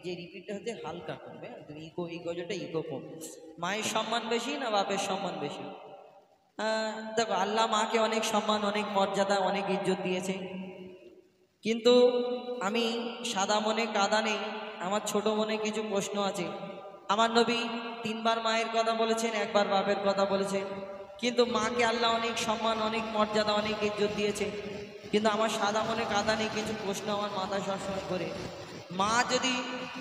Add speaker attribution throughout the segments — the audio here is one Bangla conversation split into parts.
Speaker 1: যে রিপিটটা হচ্ছে হালকা করবে, তুমি ইকো এই গজলটা ইকো কম। মায়ের সম্মান বেশি না বাপের সম্মান বেশি? দেখো আল্লাহ মাকে অনেক সম্মান, অনেক মর্যাদা, অনেক ইজ্জত দিয়েছে, কিন্তু আমি সাদা মনে কাদা নেই, আমার ছোট মনে কিছু প্রশ্ন আছে। আমার নবী 3 বার মায়ের কথা বলেছেন, 1 বার বাপের কথা বলেছেন, কিন্তু মাকে আল্লাহ অনেক সম্মান, অনেক মর্যাদা, অনেক ইজ্জত দিয়েছে, কিন্তু আমার সাদা মনে কাদা নেই, কিছু প্রশ্ন আমার মাথায় সবসময় করে। মা যদি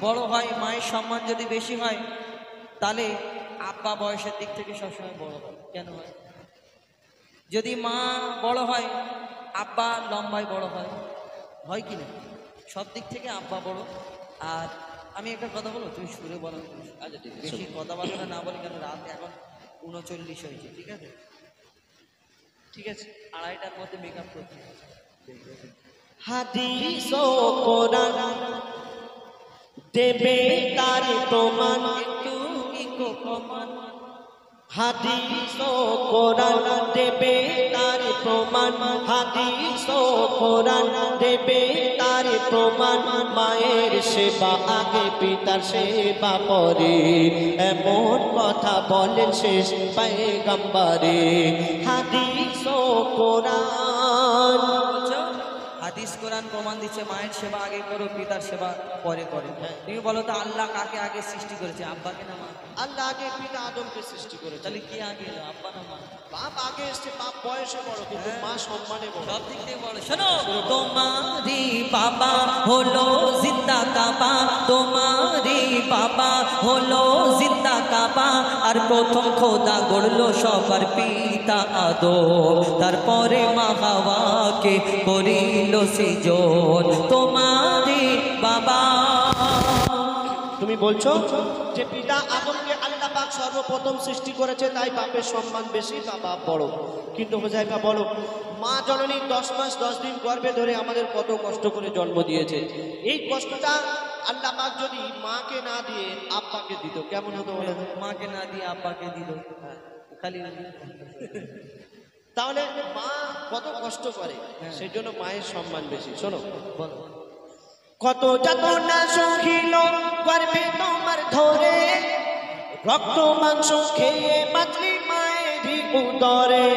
Speaker 1: বড় হয়, মায়ের সম্মান যদি বেশি হয়, তাহলে আব্বা বয়সের দিক থেকে সবসময় বড় হয়, কেন হয়? যদি মা বড় হয়, আব্বা লম্বায় বড় হয়, হয় কি না? সব দিক থেকে আব্বা বড়। আর আমি একটা কথা বলবো, তুমি সুরে বলো। আচ্ছা ঠিক আছে, বেশি কথাবার্তা না বলি, কেন রাত এখন 39 হয়েছে, ঠিক আছে? ঠিক আছে, 2:30টার মধ্যে মেকআপ করতে হবে।
Speaker 2: হাদিস ও কোরআন দেবে তার প্রমাণ,
Speaker 1: একটু ইকো কমান।
Speaker 2: হাদিস ও কোরআন দেবে তার প্রমাণ, হাদিস ও কোরআন দেবে তার প্রমাণ। মায়ের সেবা আগে পিতার সেবা পরে, এমন কথা বলেন শেষ পয়গম্বরে। হাদিস ও কোরআন,
Speaker 1: হাদিস কোরআন প্রমাণ দিচ্ছে মায়ের সেবা আগে করো, পিতার সেবা পরে করো। তুমি বলো তো আল্লাহ কাকে আগে সৃষ্টি করেছে, আব্বাকে না মা?
Speaker 2: আল্লাহ আগে পিতা আদমকে সৃষ্টি করেছে।
Speaker 1: তাহলে কি আগে এলো, আব্বা না মা?
Speaker 2: বাপ আগে এসছে, বাপ বয়সে বড়, কিন্তু মা সম্মানে বড়,
Speaker 1: সব দিক থেকে বড়। শোনো, তোমারি বাবা হলো জিন্দা কাবা, তোমারি বাবা হলো জিন্দা কাবা, আর প্রথম খোদা গড়লো সবার পিতা আদম, তারপরে মা হাওয়াকে করিল সৃজন। তোমারি বাবা,
Speaker 2: তুমি বলছো যে পিতা আদমকে আল্লাহ পাক সর্বপ্রথম সৃষ্টি করেছে, তাই বাপের সম্মান বেশি, তা বাপ বড়। কিন্তু হোজাইফা বলো, মা জননী 10 মাস 10 দিন গর্ভে ধরে আমাদের কত কষ্ট করে জন্ম দিয়েছে। এই কষ্টটা আল্লাহ পাক যদি মাকে না দিয়ে আব্বাকে দিত, কেমন হতো বলে?
Speaker 1: মাকে না দিয়ে আব্বাকে দিল, খালি
Speaker 2: তাহলে মা কত কষ্ট করে, সেই জন্য মায়ের সম্মান বেশি। শোনো,
Speaker 1: বলো।
Speaker 2: কত যাতনা সহিল গর্ভে তোমার ধরে, রক্ত মাংস খেয়ে বাঁচলি মায়েরই উদরে।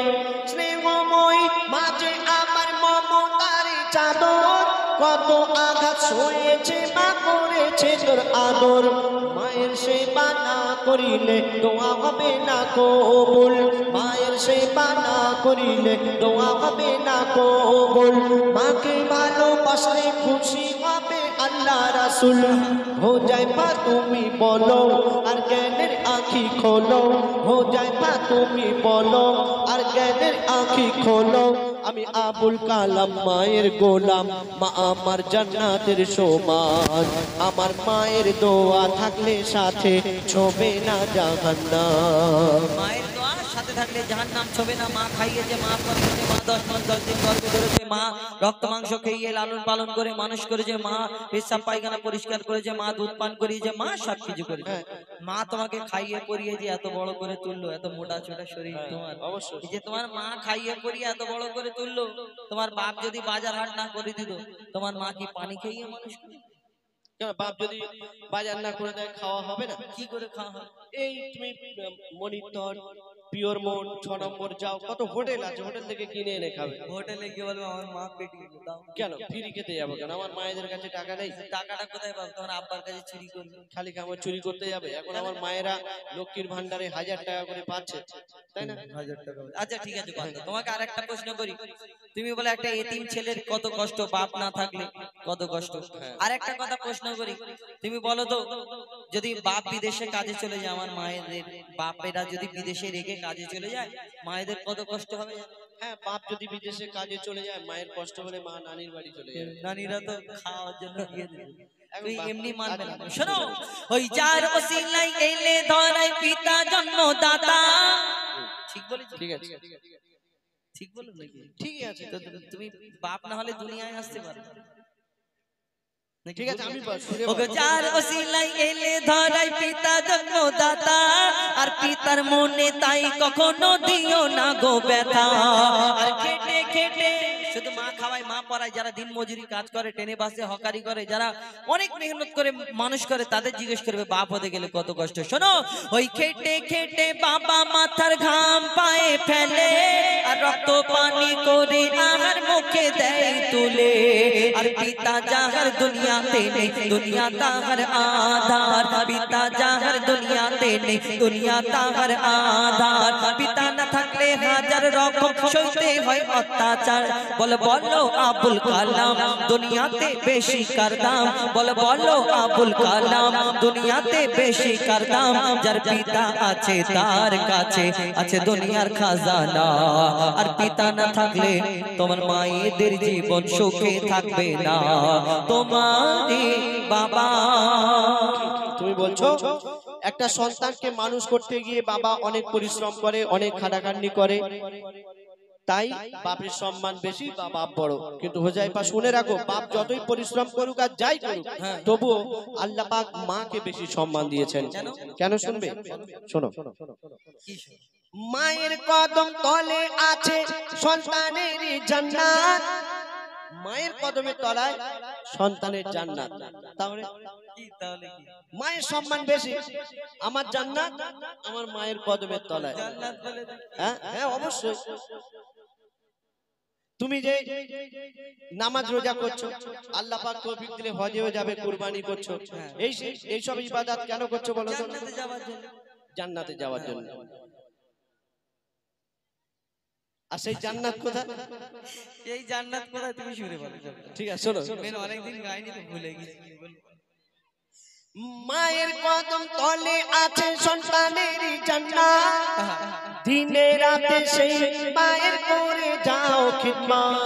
Speaker 2: স্নেহময় মাঝে আমার মমতার চাদর, কত আঘাত সয়েছে মা, করেছে তোর আদর। মায়ের সেবা না করিলে দোয়া হবে না কবুল, মায়ের সেবা না করিলে দোয়া হবে না কবুল। মাকে ভালোবাসলে খুশি হবে আল্লাহ রাসূল। হোজাইফা তুমি বলো আর জ্ঞানের আঁখি খোলো, হোজাইফা তুমি বলো আর জ্ঞানের আঁখি খোলো। আমি আবুল কালাম মায়ের গোলাম, মা আমার জান্নাতের সমান, আমার মায়ের দোয়া থাকলে সাথে ছবে না জাহান্নাম।
Speaker 1: মায়ের দোয়া সাথে থাকলে জাহান্নাম ছবে না। মা খাইয়েছে, মা পালিয়েছে, মা 10 মাস 10 দিন গর্ভে ধরেছে, মা রক্ত মাংস খেয়ে লালন পালন করে মানুষ করেছে, মা পেশাব পায়খানা পরিষ্কার করেছে, মা দুধ পান করিয়েছে, মা সবকিছু করেছে। মা তোমাকে খাইয়ে পরিয়ে যে এত বড় করে তুললো, এত মোটা ছোটা শরীর তোমার,
Speaker 2: অবশ্যই।
Speaker 1: এই যে তোমার মা খাইয়ে পরিয়ে এত বড় করে তুললো, তোমার বাপ যদি বাজার হাট না করে দিত, তোমার মা কি পানি খাইয়ে মানুষ করে?
Speaker 2: বাপ যদি বাজার না করে দেয়, খাওয়া হবে না?
Speaker 1: কি করে খাওয়া হয়?
Speaker 2: এই তুমি মনিটর, পিওর মোড, 6 নম্বর যাও, কত হোটেল আছে, হোটেল থেকে কিনে এনে খাবে।
Speaker 1: হোটেলে গিয়ে বলবো আমার মা পেটি দাও,
Speaker 2: কেন ফ্রি খেতে যাবো? কেন আমার মায়েদের কাছে টাকা নেই?
Speaker 1: টাকাটা কোথায় পাবো? তোমার আব্বার কাছে চুরি করবে।
Speaker 2: খালি আমার চুরি করতে যাবে? এখন আমার মায়েরা লক্ষ্মীর ভান্ডারে 1000 টাকা করে পাচ্ছে, তাই না?
Speaker 1: 1000 টাকা। আচ্ছা ঠিক আছে, বাদ দাও। তোমাকে আরেকটা প্রশ্ন করি। তুমি বলে একটা এতিম ছেলের কত কষ্ট, বাপ না থাকলে কত কষ্ট। আরেকটা কথা প্রশ্ন করি, তুমি বলো তো, যদি বাপ বিদেশে কাজে চলে যায়, আমার মায়েদের বাপেরা যদি বিদেশে রেখে কাজে চলে যায়, মায়েদের কত কষ্ট হবে?
Speaker 2: হ্যাঁ, বাপ যদি বিদেশে কাজে চলে যায়, মায়ের কষ্ট হলে মা নানির বাড়ি চলে যাবে।
Speaker 1: নানিরা তো খাওয়ার জন্য দিয়ে দেবে,
Speaker 2: এখন
Speaker 1: তুই
Speaker 2: বাপ-
Speaker 1: এমনি মানবে না। শোনো, ওই যার ওসিলাই এলে ধরাই পিতা জন্মদাতা। ঠিক বলেছি?
Speaker 2: ঠিক আছে,
Speaker 1: ঠিক বলো নাকি?
Speaker 2: ঠিকই আছে।
Speaker 1: তো তুমি বাপ না হলে দুনিয়ায় আসতে পারো না।
Speaker 2: ঠিক আছে, আমি সুরে
Speaker 1: ওগো যার ওসিলাই এলে ধরাই পিতা জন্মদাতা, আর পিতার মনে তাই কখনো দিও না গো ব্যথা। আর খেটে খেটে শুধু মা খাওয়ায়, মা পড়ায়, যারা দিন মজুরি কাজ করে, ট্রেনে বাসে হকারি করে, যারা অনেক মেহনত করে মানুষ করে, তাদের জিজ্ঞেস করবে বাপ হতে গেলে কত কষ্ট। শোনো, ওই খেটে খেটে বাবা মাথার ঘাম পায়ে ফেলে, আর রক্ত পানি করে আর মুখে দেয় তুলে, আর পিতা যাহার দুনিয়াতে নেই, দুনিয়া তাহার আধার, পিতা যাহার দুনিয়াতে নেই, দুনিয়া তাহার আধার, পিতা না থাকলে হাজার রকম সইতে হয় অত্যাচার। বলো বলো আবুল কালাম দুনিয়াতে বেশি কার দাম, বলো বলো আবুল কালাম দুনিয়াতে বেশি কার দাম, যার পিতা আছে তার কাছে আছে দুনিয়ার খাজানা, আর পিতা না থাকলে তোমার মায়েদের জীবন সুখে থাকবে না, তোমারই বাবা।
Speaker 2: তুমি বলছো একটা সন্তানকে মানুষ করতে গিয়ে বাবা অনেক পরিশ্রম করে, অনেক খাটাখাটনি করে, তাই বাপের সম্মান বেশি বা বাপ বড়। কিন্তু হুজাইফা শুনে রাখো, বাপ যতই পরিশ্রম করুক আর যাই করুক, তবুও আল্লাহ পাক মাকে বেশি সম্মান দিয়েছেন। কেন শুনবে? শোনো, মায়ের কদম তলে আছে সন্তানের জান্নাত, মায়ের কদমের তলায় সন্তানের জান্নাত। তাহলে মায়ের সম্মান বেশি, আমার জান্নাত আমার মায়ের কদমের তলায়। হ্যাঁ হ্যাঁ অবশ্যই। তুমি যে নামাজ রোজা করছো, আল্লাহ পাক তৌফিক দিলে হজেও যাবে, কুরবানি করছো, এই সব ইবাদত কেন করছো বলো তো? জান্নাতে যাওয়ার জন্য। আর সেই জান্নাত কোথায়?
Speaker 1: এই জান্নাত কোথায় তুমি শুনে বলো।
Speaker 2: ঠিক আছে শোনো,
Speaker 1: অনেকদিন গাইনি তো ভুলে গেছি।
Speaker 2: মায়ের কদম তলে আছে সন্তানের জান্নাত, দিনে রাতে সেই মায়ের করে যাও খিদমত,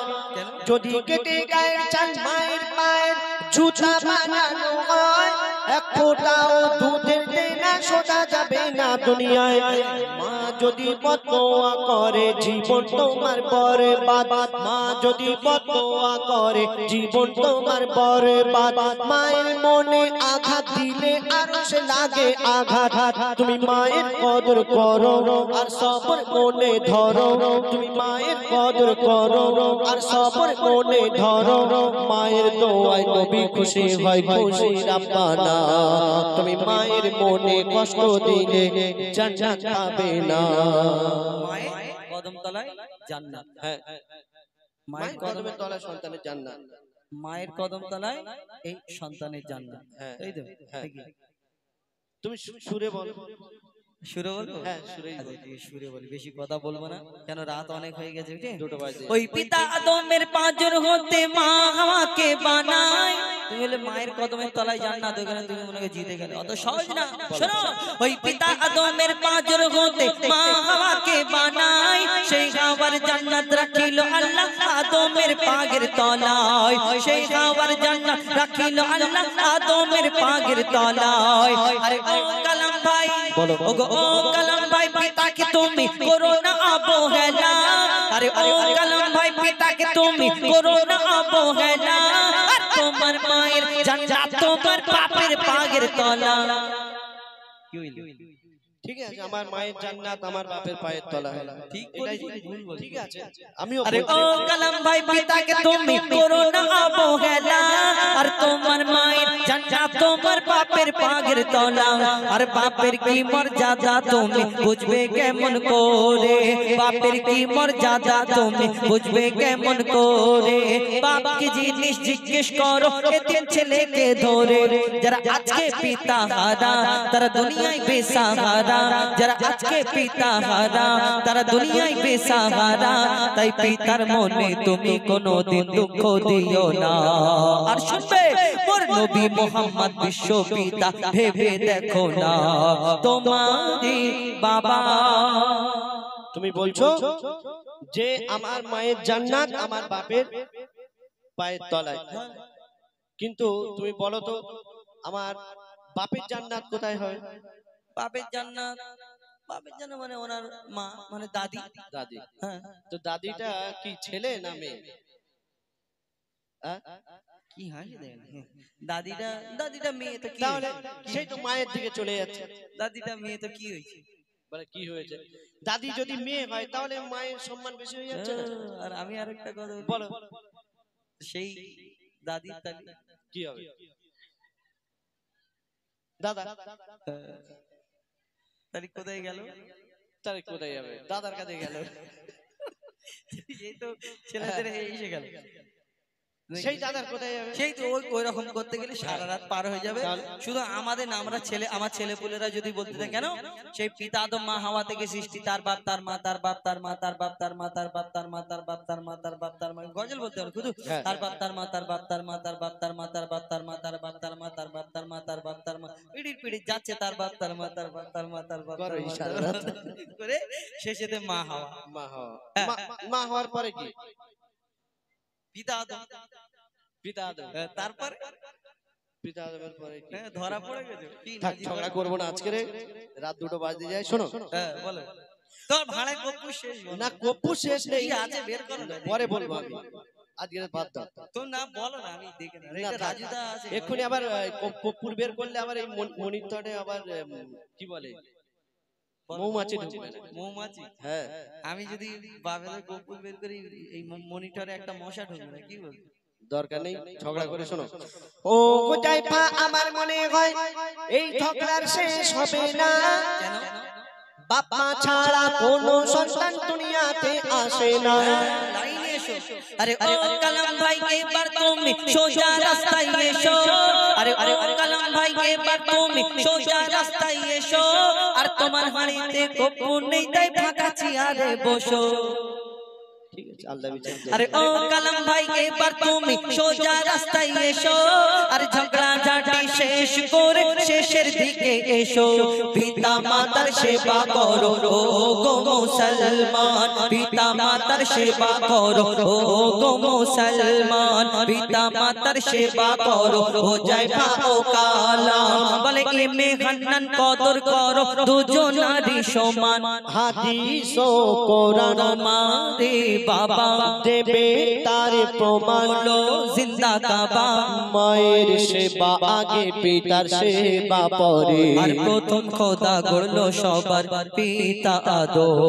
Speaker 2: যদি কেটে গায়ের চাল মায়ের পায়ের জুতা বানানো হয়, এক ফোঁটাও দুধের দেনা শোধা যাবে না দুনিয়ায়। মা যদি বদদোয়া করে জীবন তোমার বরবাদ, মা যদি বদদোয়া করে জীবন তোমার বরবাদ, মায়ের মনে আঘাত দিলে আর সে লাগে আঘাত। তুমি মায়ের কদর করো আর সবর মনে ধরো, তুমি মায়ের কদর করো আর সবর মনে ধরো, মায়ের দোয়ায় নবী খুশি হয়, খুশি রাব্বানা। তুমি মায়ের মনে কষ্ট দিলে জান্নাত পাবে না।
Speaker 1: মায়ের কদম তলায় জান্নাত।
Speaker 2: হ্যাঁ, মায়ের কদমের তলায় সন্তানের জান্নাত,
Speaker 1: মায়ের কদম তলায় এই সন্তানের জান্নাত।
Speaker 2: হ্যাঁ
Speaker 1: তাই তো?
Speaker 2: হ্যাঁ।
Speaker 1: ঠিকই।
Speaker 2: তুমি সুরে বলো।
Speaker 1: সুরে বলবো?
Speaker 2: হ্যাঁ সুরে
Speaker 1: আচ্ছা, ঠিক আছে, সুরে বলি, বেশি কথা বলবো না, কেন রাত অনেক হয়ে গেছে।
Speaker 2: দুটো বাজে।
Speaker 1: ওই পিতা আদমের পাঁজর হতে মা হাওয়াকে বানায়, তুমি হলে মায়ের কদমের তলায় জান্নাত, ওখানে তুমি মনে করে জিতে গেলে, অত সহজ না। শোনো, ওই পিতা আদমের পাঁজর হতে মা হাওয়াকে বানায়, সেই হাওয়ার জান্নাত রাখিল আল্লাহ আদমের পাগের তলায়, সেই হাওয়ার জান্নাত রাখিল আল্লাহ আদমের পাগের তলায়। আরে ও কালাম ভাই
Speaker 2: বলো,
Speaker 1: ও কালাম ভাই, পিতাকে তুমি করো না অবহেলা, আরে ও কালাম ভাই, পিতাকে তুমি করো না অবহেলা, আর তোমার মায়ের জান্নাত তোমার বাপের পাগের তলা। কি হইল?
Speaker 2: ঠিক আছে, আমার মায়ের জান্নাত আমার বাপের পায়ের তলা।
Speaker 1: ঠিক
Speaker 2: এটাই
Speaker 1: বলেছি, ভুল বলেছি?
Speaker 2: ঠিক আছে, আমিও
Speaker 1: আরে
Speaker 2: বলছি।
Speaker 1: ও কালাম ভাই, পিতাকে তুমি করো না অবহেলা, আর তোমার মায়ের জান্নাত তোমার বাপের পাগের তলা, আর বাপের কি মর্যাদা তুমি বুঝবে কেমন করে, বাপের কি মর্যাদা তুমি বুঝবে কেমন করে, বাপকে জিনিস জিজ্ঞেস করো এতিম ছেলেকে ধরে, যারা আজকে পিতা হারা তারা দুনিয়ায় বেসাহারা, যারা আজকে পিতা হারা তারা দুনিয়ায় বেসাহারা, তাই পিতার মনে তুমি কোনোদিন দুঃখ দিও না। আর শুনবে মোর নবী মুহাম্মদ বিশ্ব পিতা, ভেবে দেখো না তোমারই বাবা।
Speaker 2: তুমি বলছো যে আমার মায়ের জান্নাত আমার বাপের পায়ের তলায়, কিন্তু তুমি বলো তো আমার বাপের জান্নাত কোথায় হয়?
Speaker 1: বাপের জান্নাত, বাপের জান্নাত মানে ওনার মা, মানে দাদি।
Speaker 2: দাদি।
Speaker 1: হ্যাঁ,
Speaker 2: তো দাদিটা কি ছেলে না মেয়ে?
Speaker 1: কি হাসি দেখেন, দাদিটা, দাদিটা মেয়ে তো কি
Speaker 2: তাহলে
Speaker 1: হয়েছে?
Speaker 2: সেই তো মায়ের দিকে চলে যাচ্ছে।
Speaker 1: দাদিটা মেয়ে তো কি হয়েছে?
Speaker 2: বলে কি হয়েছে? দাদি যদি মেয়ে হয় তাহলে মায়ের সম্মান বেশি হয়ে যাচ্ছে না?
Speaker 1: আর আমি আরেকটা কথা বলি।
Speaker 2: বলো।
Speaker 1: সেই দাদির তালি
Speaker 2: কি হবে দাদা?
Speaker 1: তালি কোথায় গেল?
Speaker 2: তাহলে কোথায় যাবে? দাদার কাছে গেল।
Speaker 1: এই তো ছেলেদের এসে গেল,
Speaker 2: সেই দাদার কোথায় যাবে?
Speaker 1: সেই তো ওই রকম করতে গেলে সারা রাত পার হয়ে যাবে। শুধু আমাদের না, আমরা ছেলে, আমার ছেলেপুলেরা যদি বলতে থাকে কেন সেই পিতা আদম মা হাওয়া থেকে সৃষ্টি, তার বাপ তার মা, তার বাপ তার মা, তার বাপ তার মা, তার বাপ তার মা, তার বাপ তার মা, তার বাপ তার মা, গজল বলতে হবে শুধু তার বাপ তার মা, তার বাপ তার মা, তার বাপ তার মা, তার বাপ তার মা, তার বাপ তার মা, তার বাপ তার মা, তার বাপ তার মা, পিড়ির পিড়ি যাচ্ছে তার বাপ তার মা, তার বাপ তার মা, তার বাপ তার মা করে শেষেতে মা হাওয়া।
Speaker 2: মা হওয়া, মা হওয়ার পরে কি?
Speaker 1: পিতা আদম।
Speaker 2: পিতা আদম।
Speaker 1: তারপরে
Speaker 2: পিতা আদমের পরে কি?
Speaker 1: ধরা পড়ে গেছে।
Speaker 2: থাক, ঝগড়া করবো না আজকে রে, রাত 2টো বাজতে যায়। শোনো,
Speaker 1: বলো তোর ভাড়া কপ্পু শেষ
Speaker 2: না কপ্পু শেষ নেই,
Speaker 1: আছে বের করো না,
Speaker 2: পরে বলবো আমি, আজকে বাদ দাও।
Speaker 1: তো না বলো না, আমি দেখে না, এটা রাজুদা আছে
Speaker 2: এক্ষুনি আবার কপ্পুর বের করলে আবার এই মনিটরে আবার কি বলে মৌমাছি ঢুকবে না।
Speaker 1: মৌমাছি?
Speaker 2: হ্যাঁ,
Speaker 1: আমি যদি বাবের কপ্পু বের করি এই মনিটরে একটা মশা ঢুকবে না, কি বলবো?
Speaker 2: দরকার নেই ঝগড়া করে। শোনো, ও জাইফা আমার মনে হয় এই ঝগড়ার শেষ হবে না,
Speaker 1: কেন?
Speaker 2: বাপ মা ছাড়া কোনো সন্তান দুনিয়াতে আসে না।
Speaker 1: লাইনে এসো। আরে ও কালাম ভাই এবার তুমি সোজা রাস্তায় এসো, আরে ও কালাম ভাই এবার তুমি সোজা রাস্তায় এসো, আর তোমার হাড়িতে কপ্পু নেই তাই ফাঁকা চেয়ারে বসো।
Speaker 2: ঠিক আছে, আল্লাহ বিচার।
Speaker 1: আরে ও কালাম ভাই এবার তুমি সোজা রাস্তায় এসো, আর ঝগড়া ঝাঁটি শেষ করে শেষের দিকে এসো, পিতা মাতার সেবা করো ও গো মুসলমান, পিতা মাতার সেবা করো ও গো মুসলমান, পিতা মাতার সেবা করো ও জাইফা ও কালাম, বলে ইলমে হান্নান কদর করো দুজনারই সমান,
Speaker 2: হাদিস ও কোরআন
Speaker 1: মারে বাবা
Speaker 2: দেবে তার প্রমাণ,
Speaker 1: জিন্দা কাবা,
Speaker 2: মায়ের সেবা আগে পিতার সেবা পরে,
Speaker 1: আর প্রথম খোদা গড়লো সবার পিতা আদম,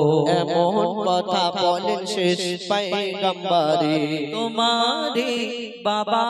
Speaker 2: এমন কথা বলেন শেষ পয়গম্বরে।
Speaker 1: তোমারে বাবা